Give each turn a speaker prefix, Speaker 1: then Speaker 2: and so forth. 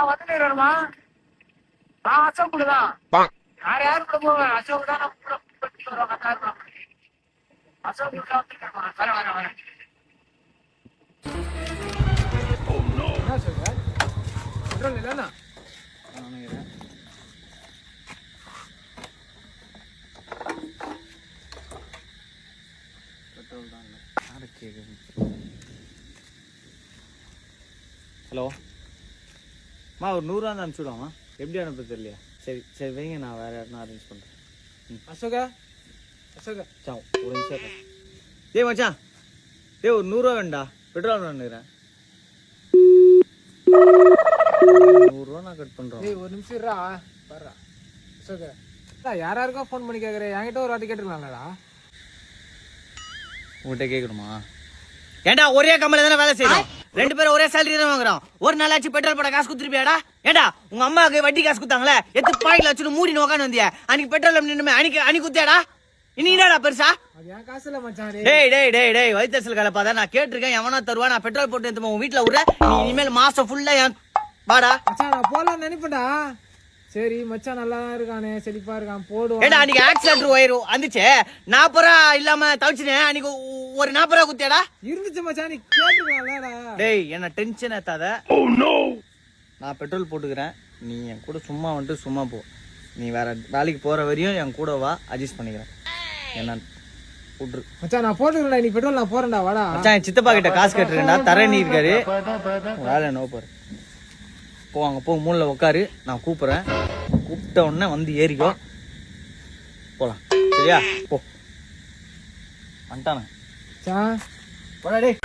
Speaker 1: வந்துடுமா அசோக் கூட தான் யார் யாரு கூட போவேன் அசோக் தான் வருவாங்க அசோக் கூட வந்துருக்கேன் வரேன் என்ன சொல்ற பெட்ரோல் இல்லைண்ணா பெட்ரோல் தான் இல்லை யாரு கேட்குது. ஹலோ மா ஒரு 100 தான் அனுப்பிச்சுடுவாமா எப்படி அனுப்ப தெரியலையா சரி சரி வைங்க நான் வேறு யாருன்னா அரேஞ்ச் பண்ணுறேன். அசோகா சா ஒரு நிமிஷம் டேய் மச்சான் டேய் ஒரு 100 வேண்டா பெட்ரோல் வேணுங்கிறேன் 100 நான் கட் பண்ணுறேன்.
Speaker 2: டேய் ஒரு நிமிஷம் இருடா வர்றா அசோகா யாராருக்கோ ஃபோன் பண்ணி கேட்குறேன் என்கிட்ட ஒரு வாட்டி கேட்டுக்கலாம்லடா.
Speaker 1: உங்கள்கிட்ட கேட்கணுமா ஏண்டா ஒரே கம்பெனி தானே வேலை செய்யணும் 2 பேரும் ஒரே சேலரி தான் வாங்குறோம் ஒரு நாளாச்சு பெட்ரோல் போட காசு கொடுத்துருப்பியாடா ஏண்டா உங்க அம்மாவுக்கு வட்டி காசு கொடுத்தாங்களே எத்து பாக்கெட்ல வச்சுட்டு மூடி உட்காந்து வந்தியா அன்னைக்கு பெட்ரோல் நின்னுமே அன்னைக்கு குத்தியாடா இன்னிடா பெருசா
Speaker 2: அது என் காசு இல்ல மச்சான்.
Speaker 1: டேய் வைத்தசல் கலப்பா தான் நான் கேட்டிருக்கேன் எவனா தருவா நான் பெட்ரோல் போட்டு எடுத்து உங்க வீட்டுல விடுற நீ இனிமேல் மாசம் ஃபுல்லா வாடா
Speaker 2: மச்சான் நான் போலாம்னு நினைப்பேன்டா. சரி மச்சான் நல்லா தான் இருக்கானே செழிப்பா இருக்கான் போடுவான்.
Speaker 1: ஏடா அன்னைக்கு ஆக்சிடென்ட் ஒயர் வந்துச்சு 40 ரூபா இல்லாம தவிச்சுனேன் அன்னைக்கு ஒரு 40 ரூபா குத்தியாடா
Speaker 2: இருந்துச்சு மச்சான் நீ கேட்டுக்கலாம்லடா.
Speaker 1: டேய் என்ன டென்ஷன் ஏத்தாத நான் பெட்ரோல் போட்டுக்கிறேன் நீ என் கூட சும்மா வந்துட்டு சும்மா போ நீ வேற வேலைக்கு போற வரையும் என் கூட வா அட்ஜஸ்ட் பண்ணிக்கிறேன் என்ன விட்ரு
Speaker 2: மச்சான் நான் போட்டுக்கிறேன்டா நீ பெட்ரோல் நான் போறேன்டா வாடா.
Speaker 1: மச்சான் என் சித்தப்பா கிட்ட காசு கட்டுறேன்டா தரணி இருக்காரு வேலை நோ பாரு போவாங்க போ மூணுல உட்காரு நான் கூப்பிட்றேன் கூப்பிட்ட உடனே வந்து ஏறிக்கோ போலாம் சரியா போ வந்துட்டானே
Speaker 2: மச்சான்
Speaker 1: போடா டேய்